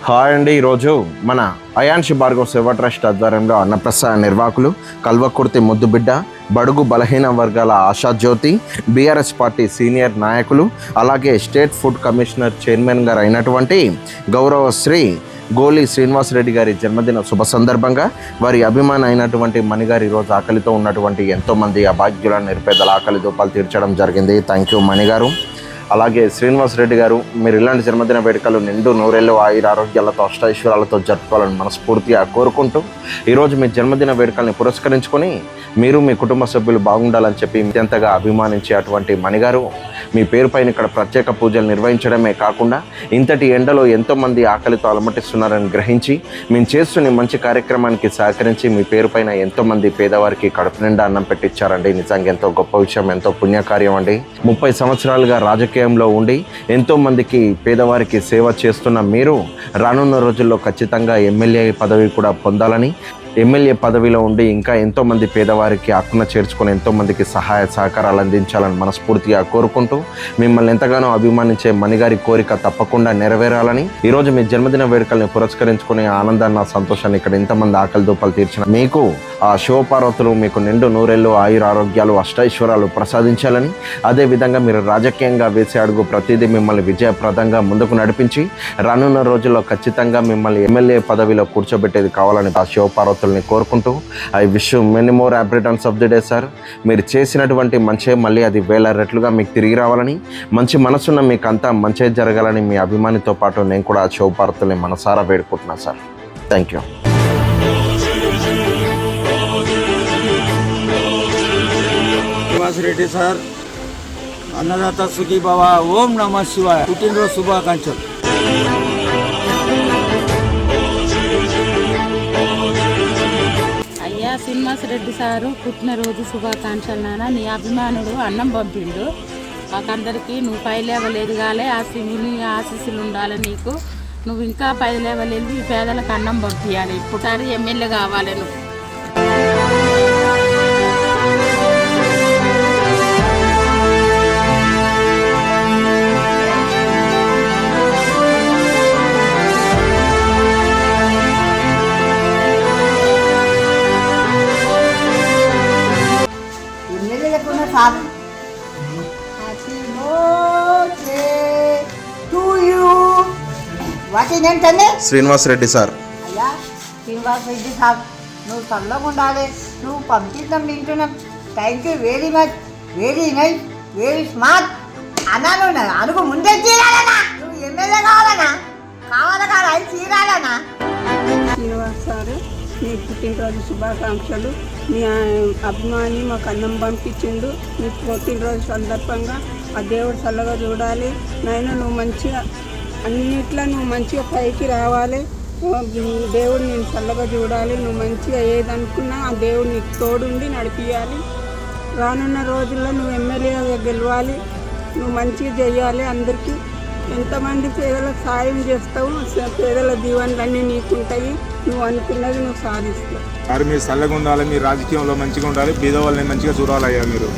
Hi అండి. ఈరోజు మన అయాన్షి భార్గవ్ సేవా ట్రస్ట్ ఆధ్వర్యంలో అన్నప్రసాద నిర్వాహకులు కల్వకుర్తి ముద్దుబిడ్డ బడుగు బలహీన వర్గాల ఆశాజ్యోతి బీఆర్ఎస్ పార్టీ సీనియర్ నాయకులు అలాగే స్టేట్ ఫుడ్ కమిషనర్ చైర్మన్ గారు అయినటువంటి గౌరవ శ్రీ గోలి శ్రీనివాసరెడ్డి గారి జన్మదిన శుభ సందర్భంగా వారి అభిమాని అయినటువంటి మణిగారు ఈరోజు ఆకలితో ఉన్నటువంటి ఎంతోమంది అభాగ్యుల నిరుపేదల ఆకలి దూపాలు తీర్చడం జరిగింది. థ్యాంక్ యూ మణిగారు. అలాగే శ్రీనివాసరెడ్డి గారు, మీరు ఇలాంటి జన్మదిన వేడుకలు నిండు నూరేళ్ళు ఆయుర ఆరోగ్యాలతో అష్టైశ్వర్యాలతో జరుపుకోవాలని మనస్ఫూర్తిగా కోరుకుంటూ ఈరోజు మీ జన్మదిన వేడుకల్ని పురస్కరించుకొని మీరు మీ కుటుంబ సభ్యులు బాగుండాలని చెప్పి అత్యంతగా అభిమానించే అటువంటి మణిగారు మీ పేరు పైన ఇక్కడ ప్రత్యేక పూజలు నిర్వహించడమే కాకుండా ఇంతటి ఎండలో ఎంతోమంది ఆకలితో అలమటిస్తున్నారని గ్రహించి మేము చేస్తున్న మంచి కార్యక్రమానికి సహకరించి మీ పేరు పైన ఎంతోమంది పేదవారికి కడుపు నిండా అన్నం పెట్టించారండి. నిజంగా ఎంతో గొప్ప విషయం, ఎంతో పుణ్యకార్యం అండి. 30 సంవత్సరాలుగా రాజకీయంలో ఉండి ఎంతోమందికి పేదవారికి సేవ చేస్తున్న మీరు రానున్న రోజుల్లో ఖచ్చితంగా ఎమ్మెల్యే పదవి కూడా పొందాలని, ఎమ్మెల్యే పదవిలో ఉండి ఇంకా ఎంతోమంది పేదవారికి హక్కున చేర్చుకొని ఎంతోమందికి సహాయ సహకారాలు అందించాలని మనస్ఫూర్తిగా కోరుకుంటూ మిమ్మల్ని ఎంతగానో అభిమానించే మణిగారి కోరిక తప్పకుండా నెరవేరాలని ఈరోజు మీ జన్మదిన వేడుకల్ని పురస్కరించుకునే ఆనందాన్ని సంతోషాన్ని ఇక్కడ ఇంతమంది ఆకలి దూపాలు తీర్చిన మీకు ఆ శివపార్వతులు మీకు నిండు నూరేళ్ళు ఆయుర ఆరోగ్యాలు అష్టైశ్వర్యాలు ప్రసాదించాలని, అదేవిధంగా మీరు రాజకీయంగా వేసే అడుగు ప్రతిదీ మిమ్మల్ని విజయప్రదంగా ముందుకు నడిపించి రానున్న రోజుల్లో ఖచ్చితంగా మిమ్మల్ని ఎమ్మెల్యే పదవిలో కూర్చోబెట్టేది కావాలని ఆ శివపార్వతుల్ని కోరుకుంటూ I wish you many more happy returns of the day sir. మీరు చేసినటువంటి మంచి మళ్ళీ అది 1000 రెట్లుగా మీకు తిరిగి రావాలని, మంచి మనసున్న మీకు అంతా మంచి జరగాలని మీ అభిమానితో పాటు నేను కూడా ఆ శివపార్వతుల్ని మనసారా వేడుకుంటున్నాను sir. Thank you. Reddy sir, అన్నదాత సుఖీ భవ, ఓం నమః శివాయ. పుట్టినరోజు శుభాకాంక్షలు. అయ్యా శ్రీనివాసరెడ్డి సారు పుట్టినరోజు శుభాకాంక్షలు. నాన్న, నీ అభిమానుడు అన్నం పంపిండు మాకందరికీ. నువ్వు పై లేవలేదు కాలే ఆ శివుని ఆశీస్సులు ఉండాలి నీకు. నువ్వు ఇంకా పై లేవలేదు, ఈ పేదలకు అన్నం పంపించాలి. ఇప్పుడు ఎమ్మెల్యే కావాలి నువ్వు. శ్రీనివాసరెడ్డి సార్, అయ్యా శ్రీనివాసరెడ్డి సార్, నువ్వు చల్లగా ఉండాలి. నువ్వు పంపిస్తాం వింటున్నాం. Thank you very much, very nice, very smart. అన్నాను అడుగు ముందే తీరాలనా, నువ్వు ఎమ్మెల్యే కావాలనా, కావాలి కాదు అది తీరాలనా. శ్రీనివాస్ సార్, నీ పుట్టినరోజు శుభాకాంక్షలు. నీ అభిమాని మాకు అన్నం పంపించిండు. నీ పుట్టినరోజు సందర్భంగా ఆ దేవుడు చల్లగా చూడాలి నాయన. నువ్వు మంచిగా అన్నిట్లో నువ్వు మంచిగా పైకి రావాలి. దేవుడు నేను చల్లగా చూడాలి. నువ్వు మంచిగా ఏదనుకున్నా ఆ దేవుడు నీకు తోడుండి నడిపించాలి. రానున్న రోజుల్లో నువ్వు ఎమ్మెల్యేగా గెలవాలి. నువ్వు మంచిగా చేయాలి. అందరికీ ఎంతమంది పేదలకు సాయం చేస్తావు, పేదల దీవెనలన్నీ నీకుంటాయి. నువ్వు అనుకున్నది నువ్వు సాధిస్తావు. మీరు చల్లగా ఉండాలి, మీరు రాజకీయంలో మంచిగా ఉండాలి, పేదవాళ్ళని మంచిగా చూడాలయ్యా మీరు.